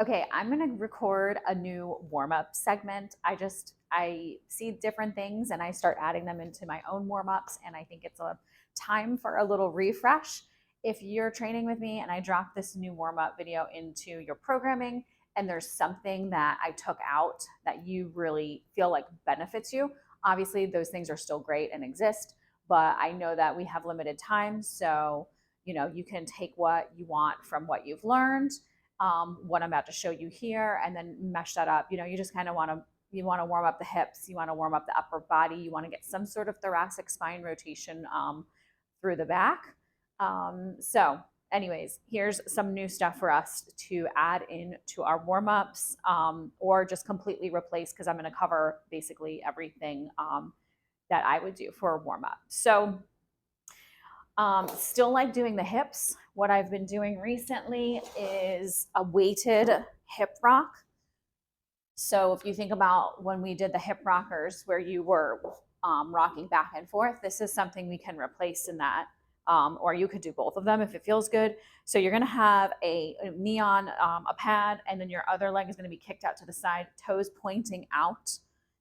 Okay, I'm gonna record a new warm-up segment. I see different things and I start adding them into my own warm-ups, and I think it's a time for a little refresh. If you're training with me and I drop this new warm-up video into your programming and there's something that I took out that you really feel like benefits you, obviously those things are still great and exist, but I know that we have limited time, so you can take what you want from what you've learned, what I'm about to show you here, and then mesh that up. You just kind of want to warm up the hips, you want to warm up the upper body, you want to get some sort of thoracic spine rotation through the back. So anyways, here's some new stuff for us to add into our warm-ups, or just completely replace, because I'm going to cover basically everything that I would do for a warm-up. So still like doing the hips. What I've been doing recently is a weighted hip rock. So if you think about when we did the hip rockers where you were rocking back and forth, this is something we can replace in that. Or you could do both of them if it feels good. So you're gonna have a knee on a pad, and then your other leg is gonna be kicked out to the side, toes pointing out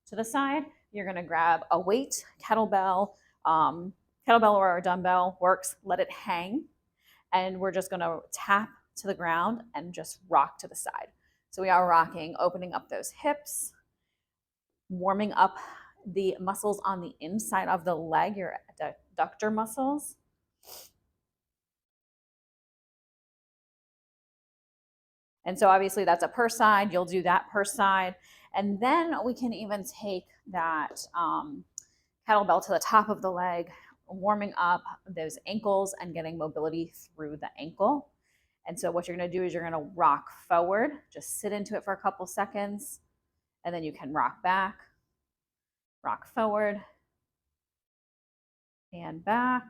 to the side. You're gonna grab a weight, kettlebell or a dumbbell works, let it hang. And we're just gonna tap to the ground and just rock to the side. So we are rocking, opening up those hips, warming up the muscles on the inside of the leg, your adductor muscles. And so obviously that's a per side, you'll do that per side. And then we can even take that kettlebell to the top of the leg, warming up those ankles and getting mobility through the ankle. And so what you're gonna do is you're gonna rock forward, just sit into it for a couple seconds, and then you can rock back, rock forward, and back.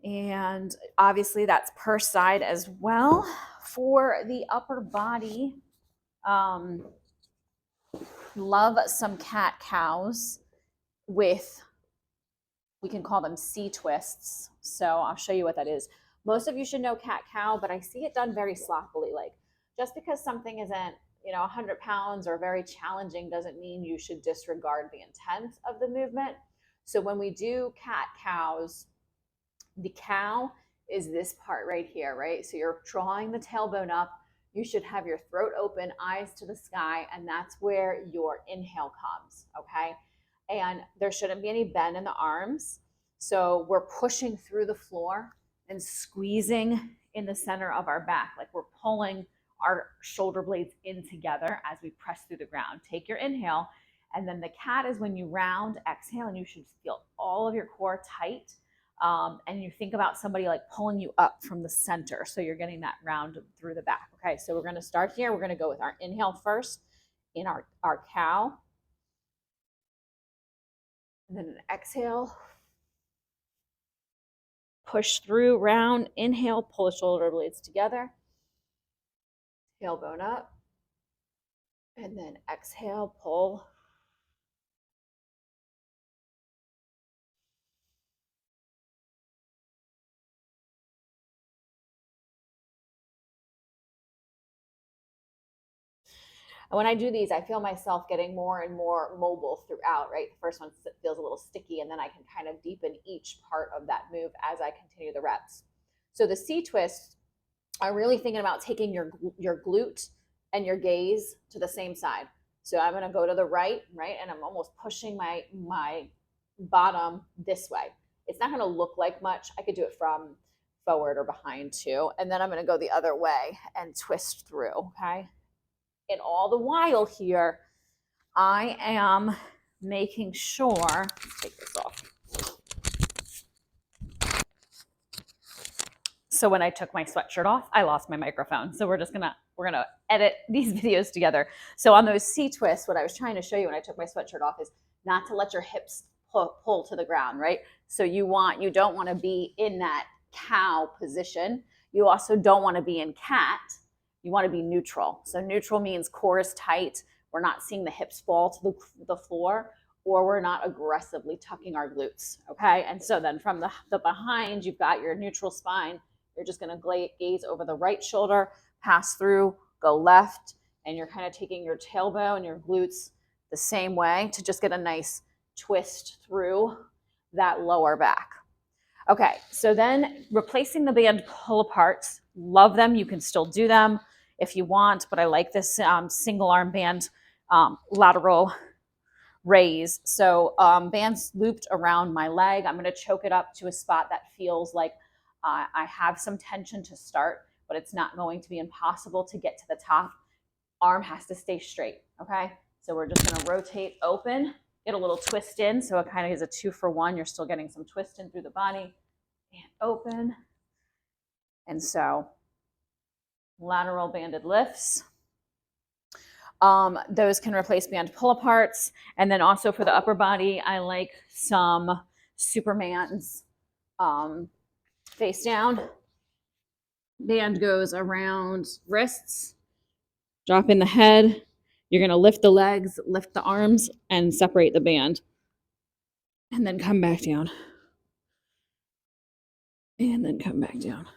And obviously that's per side as well. For the upper body, love some cat cows with, we can call them C twists. So I'll show you what that is. Most of you should know cat cow, but I see it done very sloppily. Like, just because something isn't 100 pounds or very challenging doesn't mean you should disregard the intent of the movement. So when we do cat cows, the cow is this part right here, right? So you're drawing the tailbone up. You should have your throat open, eyes to the sky, and that's where your inhale comes, okay? And there shouldn't be any bend in the arms. So we're pushing through the floor and squeezing in the center of our back, like we're pulling our shoulder blades in together as we press through the ground. Take your inhale, and then the cat is when you round, exhale, and you should feel all of your core tight. And you think about somebody like pulling you up from the center. So you're getting that round through the back. Okay, so we're gonna start here. We're gonna go with our inhale first in our cow. And then an exhale. Push through, round, inhale, pull the shoulder blades together. Tailbone up. And then exhale, pull. And when I do these, I feel myself getting more and more mobile throughout, right? The first one feels a little sticky, and then I can kind of deepen each part of that move as I continue the reps. So the C twists are really thinking about taking your glute and your gaze to the same side. So I'm gonna go to the right, and I'm almost pushing my bottom this way. It's not gonna look like much. I could do it from forward or behind too. And then I'm gonna go the other way and twist through, okay? And all the while here, I am making sure, let's take this off. So when I took my sweatshirt off, I lost my microphone. So we're gonna edit these videos together. So on those C twists, what I was trying to show you when I took my sweatshirt off is not to let your hips pull to the ground, right? So you don't want to be in that cow position. You also don't want to be in cat. You want to be neutral. So neutral means core is tight. We're not seeing the hips fall to the floor, or we're not aggressively tucking our glutes, okay? And so then from the behind, you've got your neutral spine. You're just going to gaze over the right shoulder, pass through, go left, and you're kind of taking your tailbone and your glutes the same way to just get a nice twist through that lower back. Okay, so then replacing the band pull aparts, love them. You can still do them if you want, but I like this single arm band lateral raise. So bands looped around my leg. I'm going to choke it up to a spot that feels like I have some tension to start, but it's not going to be impossible to get to the top. Arm has to stay straight, okay? So we're just going to rotate open, get a little twist in, so it kind of is a 2-for-1. You're still getting some twist in through the body, and open. And so lateral banded lifts. Those can replace band pull aparts. And then also for the upper body, I like some Superman's face down. Band goes around wrists, drop in the head. You're going to lift the legs, lift the arms, and separate the band. And then come back down. And then come back down.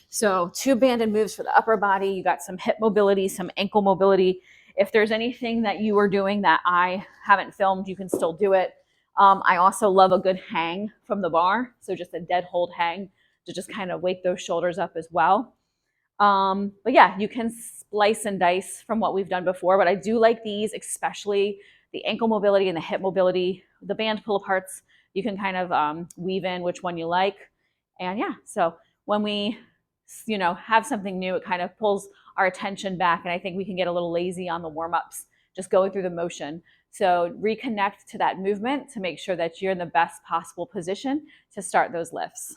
So 2 banded moves for the upper body. You got some hip mobility, some ankle mobility. If there's anything that you are doing that I haven't filmed, you can still do it. I also love a good hang from the bar. So just a dead hold hang to just kind of wake those shoulders up as well. But yeah, you can splice and dice from what we've done before, but I do like these, especially the ankle mobility and the hip mobility. The band pull aparts, you can kind of weave in which one you like. And yeah, so when we, have something new, it kind of pulls our attention back. And I think we can get a little lazy on the warm-ups, just going through the motion. So reconnect to that movement to make sure that you're in the best possible position to start those lifts.